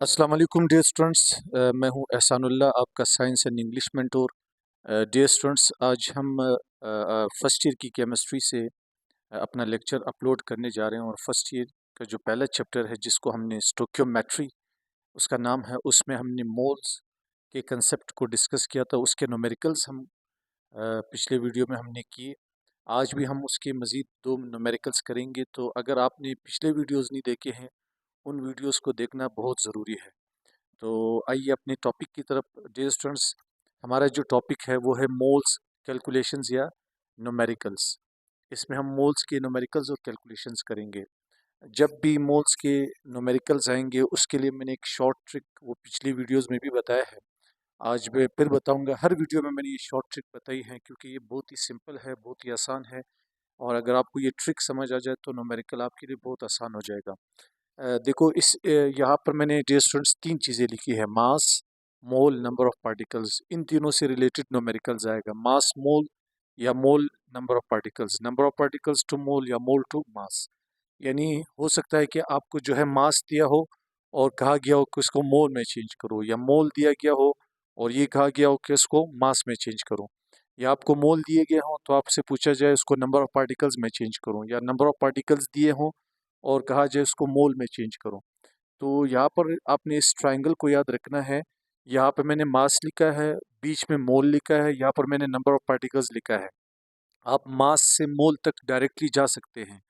अस्सलाम वालेकुम dear students, मैं हूं एहसानुल्लाह, आपका science and English mentor. Dear students, आज हम फर्स्ट ईयर की केमिस्ट्री से अपना लेक्चर अपलोड करने जा रहे हैं। और फर्स्ट ईयर का जो पहला चैप्टर है जिसको हमने स्टोक्योमेट्री उसका नाम है, उसमें हमने मोल्स के कंसेप्ट को डिस्कस किया था। उसके न्यूमेरिकल्स हम पिछले वीडियो में हमने किए। आज भी हम उसके मज़ीद दो न्यूमेरिकल्स करेंगे। तो अगर आपने पिछले वीडियोज़ नहीं देखे हैं, उन वीडियोज़ को देखना बहुत ज़रूरी है। तो आइए अपने टॉपिक की तरफ। डियर स्टूडेंट्स, हमारा जो टॉपिक है वो है मोल्स कैलकुलेशंस या न्यूमेरिकल्स। इसमें हम मोल्स के न्यूमेरिकल्स और कैलकुलेशंस करेंगे। जब भी मोल्स के न्यूमेरिकल्स आएंगे उसके लिए मैंने एक शॉर्ट ट्रिक वो पिछली वीडियोस में भी बताया है, आज मैं फिर बताऊंगा। हर वीडियो में मैंने ये शॉर्ट ट्रिक बताई है क्योंकि ये बहुत ही सिंपल है, बहुत ही आसान है। और अगर आपको ये ट्रिक समझ आ जाए तो न्यूमेरिकल आपके लिए बहुत आसान हो जाएगा। देखो यहाँ पर मैंने डियर स्टूडेंट्स तीन चीज़ें लिखी है: mass, mole, number of particles. इन तीनों से रिलेटेड न्यूमेरिकल्स आएगा: मास, मोल या mole, number of particles, number of particles to mole या मोल टू मास। यानी हो सकता है कि आपको जो है मास दिया हो और कहा गया हो कि इसको मोल में चेंज करो, या मोल दिया गया हो और ये कहा गया हो कि इसको मास में चेंज करो, या आपको मोल दिए गए हों तो आपसे पूछा जाए इसको नंबर ऑफ पार्टिकल्स में चेंज करो, या नंबर ऑफ पार्टिकल्स दिए हों और कहा जाए इसको मोल में चेंज करो। तो यहाँ पर आपने इस ट्रायंगल को याद रखना है। यहाँ पे मैंने मास लिखा है, बीच में मोल लिखा है, यहाँ पर मैंने नंबर ऑफ पार्टिकल्स लिखा है। आप मास से मोल तक डायरेक्टली जा सकते हैं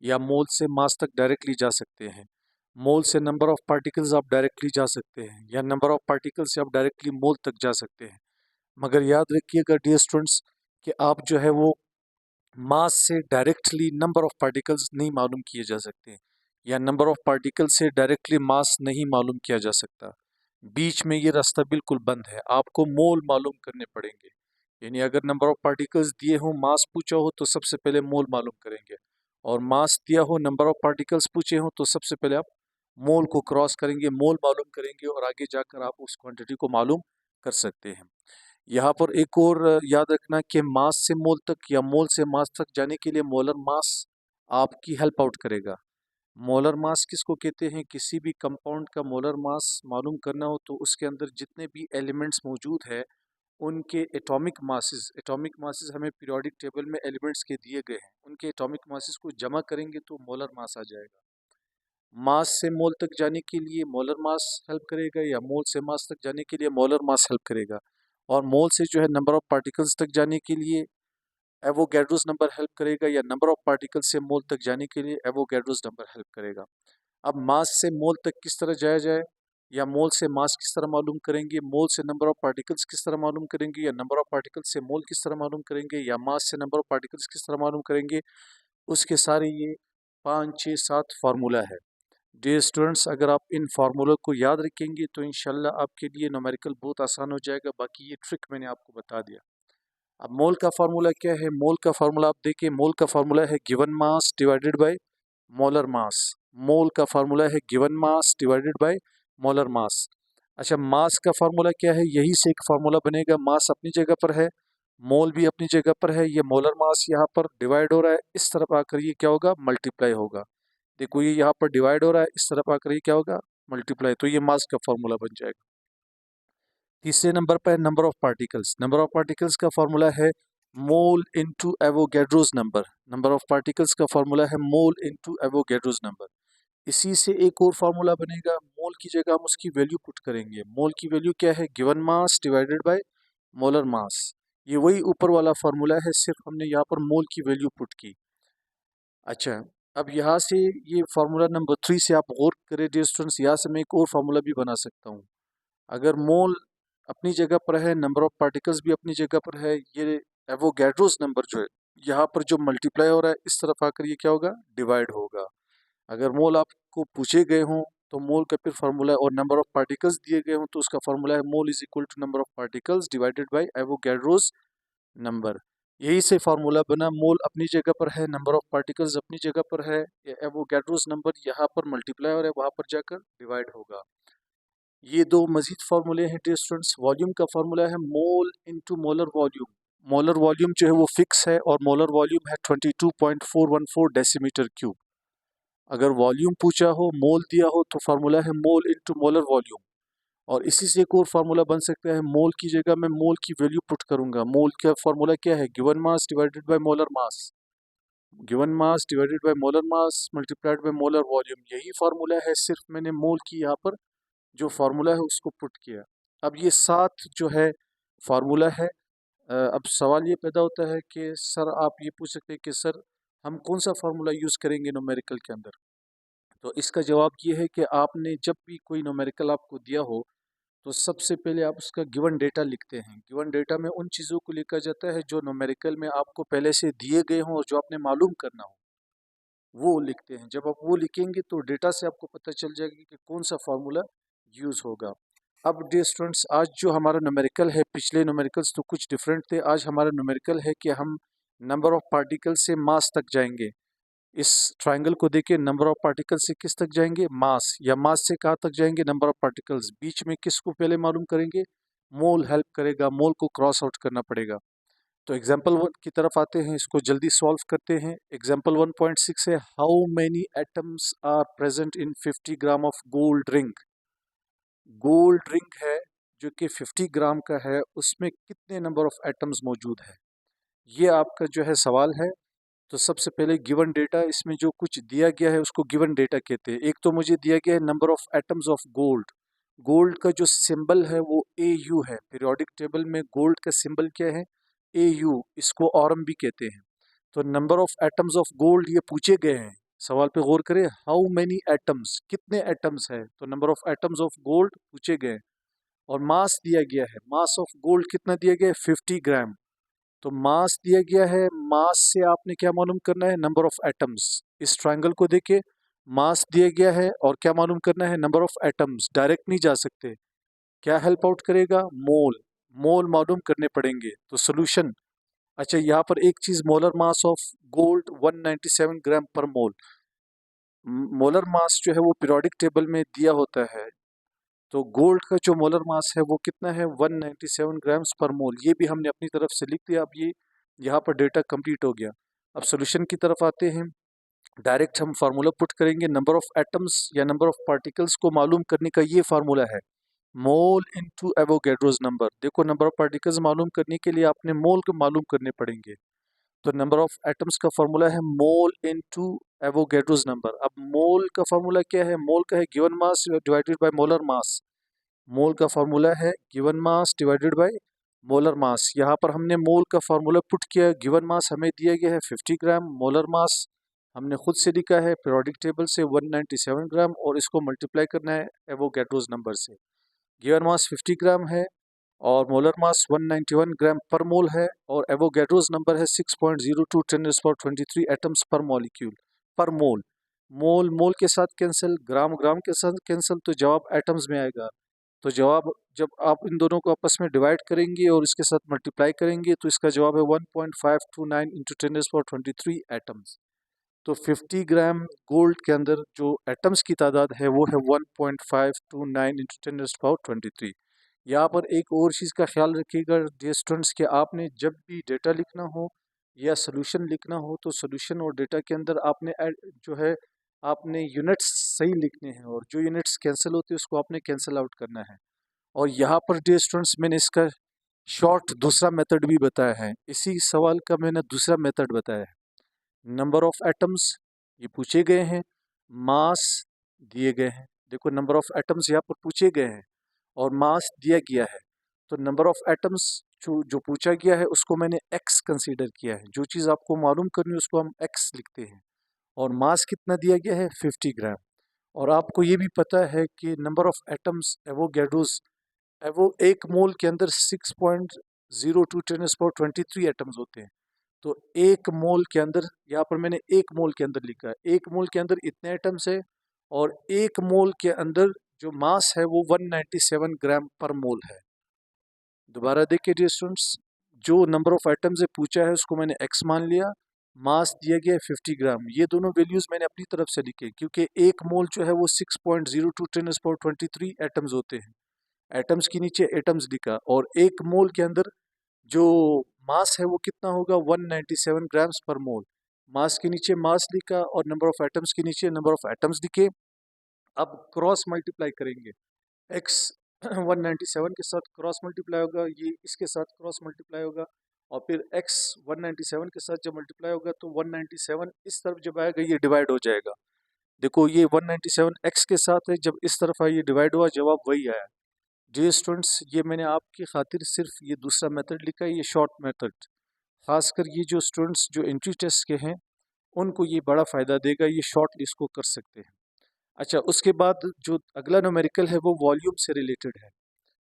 या मोल से मास तक डायरेक्टली जा सकते हैं। मोल से नंबर ऑफ पार्टिकल्स आप डायरेक्टली जा सकते हैं, या नंबर ऑफ पार्टिकल्स से आप डायरेक्टली मोल तक जा सकते हैं। मगर याद रखिएगा डियर स्टूडेंट्स कि आप जो है वो मास से डायरेक्टली नंबर ऑफ पार्टिकल्स नहीं मालूम किए जा सकते, या नंबर ऑफ पार्टिकल्स से डायरेक्टली मास नहीं मालूम किया जा सकता। बीच में ये रास्ता बिल्कुल बंद है, आपको मोल मालूम करने पड़ेंगे। यानी अगर नंबर ऑफ पार्टिकल्स दिए हो, मास पूछा हो, तो सबसे पहले मोल मालूम करेंगे। और मास दिया हो, नंबर ऑफ पार्टिकल्स पूछे हो, तो सबसे पहले आप मोल को क्रॉस करेंगे, मोल मालूम करेंगे, और आगे जाकर आप उस क्वांटिटी को मालूम कर सकते हैं। यहाँ पर एक और याद रखना कि मास से मोल तक या मोल से मास तक जाने के लिए मोलर मास आपकी हेल्प आउट करेगा। मोलर मास किसको कहते हैं? किसी भी कंपाउंड का मोलर मास मालूम करना हो तो उसके अंदर जितने भी एलिमेंट्स मौजूद है उनके एटॉमिक मासेस हमें पीरियोडिक टेबल में एलिमेंट्स के दिए गए हैं, उनके एटॉमिक मासेस को जमा करेंगे तो मोलर मास आ जाएगा। मास से मोल तक जाने के लिए मोलर मास हेल्प करेगा, या मोल से मास तक जाने के लिए मोलर मास हेल्प करेगा। और मोल से जो है नंबर ऑफ पार्टिकल्स तक जाने के लिए एवोगैड्रोस नंबर हेल्प करेगा, या नंबर ऑफ पार्टिकल्स से मोल तक जाने के लिए एवोगैड्रोस नंबर हेल्प करेगा। अब मास से मोल तक किस तरह जाया जाए, या मोल से मास किस तरह मालूम करेंगे, मोल से नंबर ऑफ पार्टिकल्स किस तरह मालूम करेंगे, या नंबर ऑफ पार्टिकल्स से मोल किस तरह मालूम करेंगे, या मास से नंबर ऑफ पार्टिकल्स किस तरह मालूम करेंगे, उसके सारे ये 5, 6, 7 फार्मूला है। डियर स्टूडेंट्स, अगर आप इन फार्मूलों को याद रखेंगे तो इंशाल्लाह आपके लिए न्यूमेरिकल बहुत आसान हो जाएगा। बाकी ये ट्रिक मैंने आपको बता दिया। अब मोल का फार्मूला क्या है? मोल का फार्मूला आप देखिए, मोल का फार्मूला है given mass divided by molar mass. Mole का फार्मूला है given mass divided by molar mass. अच्छा, मास का फार्मूला क्या है? यही से एक फार्मूला बनेगा। मास अपनी जगह पर है, मोल भी अपनी जगह पर है, ये मोलर मास यहाँ पर डिवाइड हो रहा है, इस तरफ आकर ये क्या होगा? मल्टीप्लाई होगा। देखो ये यहाँ पर डिवाइड हो रहा है, इस तरफ आकर ये क्या होगा? मल्टीप्लाई। तो ये मास का फॉर्मूला बन जाएगा। तीसरे नंबर पर है number of particles. Number of particles का फॉर्मूला है mole into Avogadro's number. Number of particles का फॉर्मूला है मोल इनटू एवोगैड्रोस नंबर। इसी से एक और फार्मूला बनेगा, मोल की जगह हम उसकी वैल्यू पुट करेंगे। मोल की वैल्यू क्या है? Given mass divided by molar mass. ये वही ऊपर वाला फार्मूला है, सिर्फ हमने यहाँ पर मोल की वैल्यू पुट की। अच्छा, अब यहाँ से ये फार्मूला नंबर 3 से आप गौर करें डियर स्टूडेंट्स, यहाँ से मैं एक और फार्मूला भी बना सकता हूँ। अगर मोल अपनी जगह पर है, नंबर ऑफ पार्टिकल्स भी अपनी जगह पर है, ये एवोगैड्रोस नंबर जो है यहाँ पर जो मल्टीप्लाई हो रहा है, इस तरफ आकर ये क्या होगा? डिवाइड होगा। अगर मोल आपको पूछे गए हों तो मोल का फिर फार्मूला है, और नंबर ऑफ पार्टिकल्स दिए गए हों तो उसका फार्मूला है mole is equal to number of particles divided by Avogadro's number. यही से फार्मूला बना, मोल अपनी जगह पर है, नंबर ऑफ पार्टिकल्स अपनी जगह पर है, एवोगैड्रोस नंबर यहाँ पर मल्टीप्लाई और है, वहाँ पर जाकर डिवाइड होगा। ये दो मजीद फार्मूले हैं डियर स्टूडेंट्स। वॉल्यूम का फार्मूला है mole into molar volume. Molar volume जो है वो फिक्स है, और मोलर वॉल्यूम है 22.414 डेसीमीटर क्यूब। अगर वॉल्यूम पूछा हो, मोल दिया हो, तो फार्मूला है मोल इनटू मोलर वॉल्यूम। और इसी से एक और फार्मूला बन सकता है, मोल की जगह मैं मोल की वैल्यू पुट करूंगा। मोल का फार्मूला क्या है? Given mass divided by molar mass. Given mass divided by molar mass multiplied by molar volume, यही फार्मूला है। सिर्फ मैंने मोल की यहाँ पर जो फार्मूला है उसको पुट किया। अब ये 7 जो है फार्मूला है। अब सवाल ये पैदा होता है कि सर, आप ये पूछ सकते हैं कि सर हम कौन सा फार्मूला यूज़ करेंगे न्यूमेरिकल के अंदर। तो इसका जवाब ये है कि आपने जब भी कोई न्यूमेरिकल आपको दिया हो, तो सबसे पहले आप उसका गिवन डेटा लिखते हैं। गिवन डेटा में उन चीज़ों को लिखा जाता है जो न्यूमेरिकल में आपको पहले से दिए गए हों और जो आपने मालूम करना हो, वो लिखते हैं। जब आप वो लिखेंगे तो डेटा से आपको पता चल जाएगा कि कौन सा फार्मूला यूज़ होगा। अब डियर स्टूडेंट्स, आज जो हमारा न्यूमेरिकल है, पिछले न्यूमेरिकल्स तो कुछ डिफरेंट थे। आज हमारा न्यूमेरिकल है कि हम नंबर ऑफ पार्टिकल से मास तक जाएंगे। इस ट्रायंगल को देखिए, नंबर ऑफ पार्टिकल से किस तक जाएंगे? मास। या मास से कहाँ तक जाएंगे? Number of particles. बीच में किसको पहले मालूम करेंगे? मोल हेल्प करेगा, मोल को क्रॉस आउट करना पड़ेगा। तो एग्जाम्पल 1 की तरफ आते हैं, इसको जल्दी सॉल्व करते हैं। एग्जाम्पल 1.6 है, how many atoms are present in 50 gram of gold ring. Gold ring है जो कि 50 ग्राम का है, उसमें कितने नंबर ऑफ एटम्स मौजूद है, ये आपका जो है सवाल है। तो सबसे पहले गिवन डेटा, इसमें जो कुछ दिया गया है उसको गिवन डेटा कहते हैं। एक तो मुझे दिया गया है number of atoms of gold. Gold का जो सिंबल है वो AU है। पीरियोडिक टेबल में गोल्ड का सिंबल क्या है? AU। इसको ऑरम भी कहते हैं। तो number of atoms of gold ये पूछे गए हैं। सवाल पे गौर करें, हाउ मेनी एटम्स, कितने एटम्स है, तो number of atoms of gold पूछे गए हैं। और मास दिया गया है, मास ऑफ गोल्ड कितना दिया गया है? 50 ग्राम। तो मास दिया गया है, मास से आपने क्या मालूम करना है? Number of atoms. इस ट्रायंगल को देखिए, मास दिया गया है और क्या मालूम करना है? Number of atoms. डायरेक्ट नहीं जा सकते, क्या हेल्प आउट करेगा? मोल। मोल मालूम करने पड़ेंगे। तो सोल्यूशन, अच्छा यहाँ पर एक चीज, मोलर मास ऑफ गोल्ड 197 ग्राम पर मोल। मोलर मास जो है वो पीरियोडिक टेबल में दिया होता है। तो गोल्ड का जो मोलर मास है वो कितना है? 197 ग्राम्स पर मोल। ये भी हमने अपनी तरफ से लिख दिया। अब ये यहाँ पर डेटा कंप्लीट हो गया। अब सोल्यूशन की तरफ आते हैं। डायरेक्ट हम फार्मूला पुट करेंगे। नंबर ऑफ एटम्स या नंबर ऑफ पार्टिकल्स को मालूम करने का ये फार्मूला है, मोल इनटू एवोगैड्रोस नंबर। देखो, नंबर ऑफ पार्टिकल्स मालूम करने के लिए आपने मोल को मालूम करने पड़ेंगे। तो नंबर ऑफ एटम्स का फार्मूला है मोल इनटू एवोगैड्रोस नंबर। अब मोल का फार्मूला क्या है? मोल का है given mass divided by molar mass. Mole का फार्मूला है given mass divided by molar मास। यहाँ पर हमने मोल का फार्मूला पुट किया। गिवन मास हमें दिया गया है 50 ग्राम, मोलर मास हमने खुद से लिखा है पीरियोडिक टेबल से 197 ग्राम, और इसको मल्टीप्लाई करना है एवोगैड्रोस नंबर से। गिवन मास 50 ग्राम है और मोलर मास 191 ग्राम पर मोल है, और एवोगैड्रोस नंबर है 6.02 10⁻23 एटम्स पर मॉलिक्यूल पर मोल। मोल मोल के साथ कैंसिल, ग्राम ग्राम के साथ कैंसिल, तो जवाब एटम्स में आएगा। तो जवाब, जब आप इन दोनों को आपस में डिवाइड करेंगे और इसके साथ मल्टीप्लाई करेंगे, तो इसका जवाब है 1.529 इंटू 10⁻23 एटम्स। तो 50 ग्राम गोल्ड के अंदर जो एटम्स की तादाद है वो है 1.529 इंटू 10⁻23। यहाँ पर एक और चीज़ का ख्याल रखिएगा डियर स्टूडेंट्स, कि आपने जब भी डेटा लिखना हो या सोल्यूशन लिखना हो, तो सोल्यूशन और डेटा के अंदर आपने जो है आपने यूनिट्स सही लिखने हैं, और जो यूनिट्स कैंसिल होते हैं उसको आपने कैंसिल आउट करना है। और यहाँ पर डियर स्टूडेंट्स मैंने इसका शॉर्ट दूसरा मेथड भी बताया है। इसी सवाल का मैंने दूसरा मेथड बताया है। नंबर ऑफ एटम्स ये पूछे गए हैं, मास दिए गए हैं। देखो, नंबर ऑफ एटम्स यहाँ पर पूछे गए हैं और मास दिया गया है। तो नंबर ऑफ एटम्स जो पूछा गया है उसको मैंने x कंसीडर किया है। जो चीज़ आपको मालूम करनी है उसको हम x लिखते हैं। और मास कितना दिया गया है? 50 ग्राम। और आपको ये भी पता है कि नंबर ऑफ एटम्स एवोगैड्रोस, वो एक मोल के अंदर 6.02 10⁻23 एटम्स होते हैं। तो एक मोल के अंदर, यहाँ पर मैंने एक मोल के अंदर लिखा है, एक मोल के अंदर इतने एटम्स है, और एक मोल के अंदर जो मास है वो 197 ग्राम पर मोल है। दोबारा देखिए डियर स्टूडेंट्स, जो नंबर ऑफ एटम्स है पूछा है उसको मैंने x मान लिया, मास दिया गया है 50 ग्राम। ये दोनों वैल्यूज मैंने अपनी तरफ से लिखे, क्योंकि एक मोल जो है वो 6.02 10⁻23 एटम्स होते हैं। एटम्स के नीचे एटम्स लिखा, और एक मोल के अंदर जो मास है वो कितना होगा? 197 ग्राम्स पर मोल। मास के नीचे मास लिखा और नंबर ऑफ एटम्स के नीचे नंबर ऑफ एटम्स लिखे। अब क्रॉस मल्टीप्लाई करेंगे, x 197 के साथ क्रॉस मल्टीप्लाई होगा, ये इसके साथ क्रॉस मल्टीप्लाई होगा, और फिर x 197 के साथ जब मल्टीप्लाई होगा तो 197 इस तरफ जब आएगा ये डिवाइड हो जाएगा। देखो ये 197 x के साथ है, जब इस तरफ आया ये डिवाइड हुआ, जवाब वही आया। जी स्टूडेंट्स, ये मैंने आपकी खातिर सिर्फ ये दूसरा मेथड लिखा है, ये शॉर्ट मेथड। खासकर ये जो स्टूडेंट्स जो एंट्री टेस्ट के हैं उनको ये बड़ा फ़ायदा देगा, ये शॉर्ट इसको कर सकते हैं। अच्छा, उसके बाद जो अगला न्यूमेरिकल है वो वॉल्यूम से रिलेटेड है।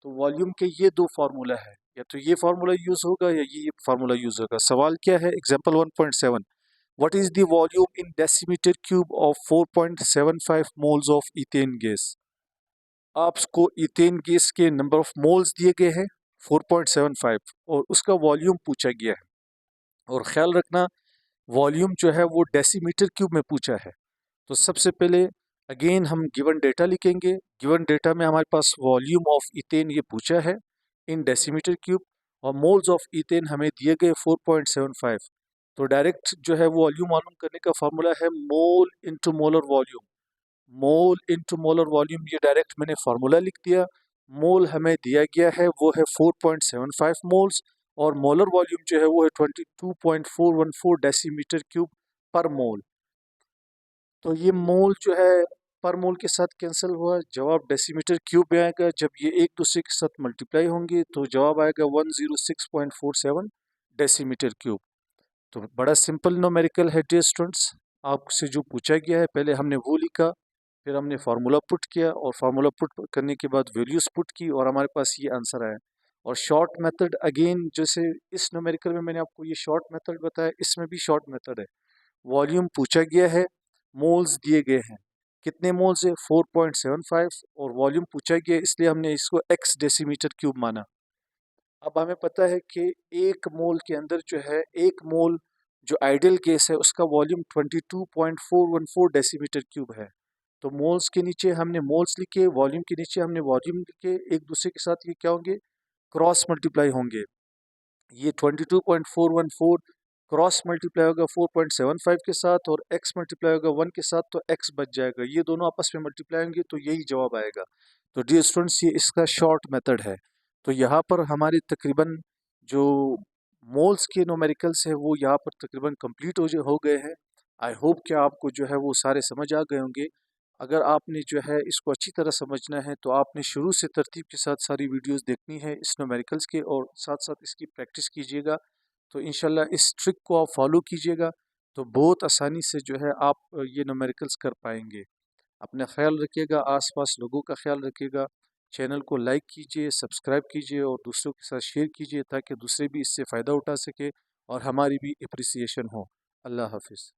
तो वॉल्यूम के ये दो फार्मूला है, या तो ये फार्मूला यूज़ होगा या ये फार्मूला यूज़ होगा। सवाल क्या है, example 1.7, what is the volume in decimetre cube of 4.75 moles of ethane gas. आपको इथेन गैस के नंबर ऑफ मोल्स दिए गए हैं 4.75 और उसका वॉल्यूम पूछा गया है। और ख्याल रखना वॉल्यूम जो है वो डेसीमीटर क्यूब में पूछा है। तो सबसे पहले अगेन हम गिवन डेटा लिखेंगे। गिवन डेटा में हमारे पास वॉल्यूम ऑफ इथेन ये पूछा है इन डेसीमीटर क्यूब, और मोल्स ऑफ इथेन हमें दिए गए 4.75। तो डायरेक्ट जो है वो वॉल्यूम मालूम करने का फार्मूला है mole into molar volume. Mole into molar volume, ये डायरेक्ट मैंने फार्मूला लिख दिया। मोल हमें दिया गया है वो है 4.75 मोल्स, और मोलर वॉल्यूम जो है वो है 22.414 डेसीमीटर क्यूब पर मोल। तो ये मोल जो है पर मोल के साथ कैंसिल हुआ, जवाब डेसीमीटर क्यूब में आएगा। जब ये एक दूसरे के साथ मल्टीप्लाई होंगे तो जवाब आएगा 106.47 डेसीमीटर क्यूब। तो बड़ा सिंपल न्यूमेरिकल है डियर स्टूडेंट्स। आपसे जो पूछा गया है पहले हमने वो लिखा, फिर हमने फार्मूला पुट किया, और फार्मूला पुट करने के बाद वैल्यूज़ पुट की, और हमारे पास ये आंसर आया। और शॉर्ट मेथड अगेन, जैसे इस न्यूमेरिकल में मैंने आपको ये शॉर्ट मेथड बताया, इसमें भी शॉर्ट मेथड है। वॉल्यूम पूछा गया है, मोल्स दिए गए हैं, कितने मोल्स है 4.75, और वॉल्यूम पूछा गया है इसलिए हमने इसको x डेसीमीटर क्यूब माना। अब हमें पता है कि एक मोल के अंदर जो है, एक मोल जो आइडियल गैस है उसका वॉल्यूम 22.414 डेसीमीटर क्यूब है। तो मोल्स के नीचे हमने मोल्स लिखे, वॉल्यूम के नीचे हमने वॉल्यूम लिखे, एक दूसरे के साथ ये क्या होंगे, क्रॉस मल्टीप्लाई होंगे। ये 22.414 क्रॉस मल्टीप्लाई होगा 4.75 के साथ, और x मल्टीप्लाई होगा 1 के साथ, तो x बच जाएगा। ये दोनों आपस में मल्टीप्लाई होंगे तो यही जवाब आएगा। तो डियर स्टूडेंट्स, ये इसका शॉर्ट मेथड है। तो यहाँ पर हमारे तकरीबन जो मोल्स के न्यूमेरिकल्स है वो यहाँ पर तकरीबन कंप्लीट हो गए हैं। आई होप कि आपको जो है वो सारे समझ आ गए होंगे। अगर आपने जो है इसको अच्छी तरह समझना है तो आपने शुरू से तरतीब के साथ सारी वीडियोस देखनी है इस न्यूमेरिकल्स के, और साथ साथ इसकी प्रैक्टिस कीजिएगा। तो इंशाल्लाह इस ट्रिक को आप फॉलो कीजिएगा तो बहुत आसानी से जो है आप ये न्यूमेरिकल्स कर पाएंगे। अपना ख्याल रखिएगा, आसपास लोगों का ख्याल रखिएगा। चैनल को लाइक कीजिए, सब्सक्राइब कीजिए और दूसरों के साथ शेयर कीजिए ताकि दूसरे भी इससे फ़ायदा उठा सके और हमारी भी अप्रिसिएशन हो। अल्लाह हाफिज़।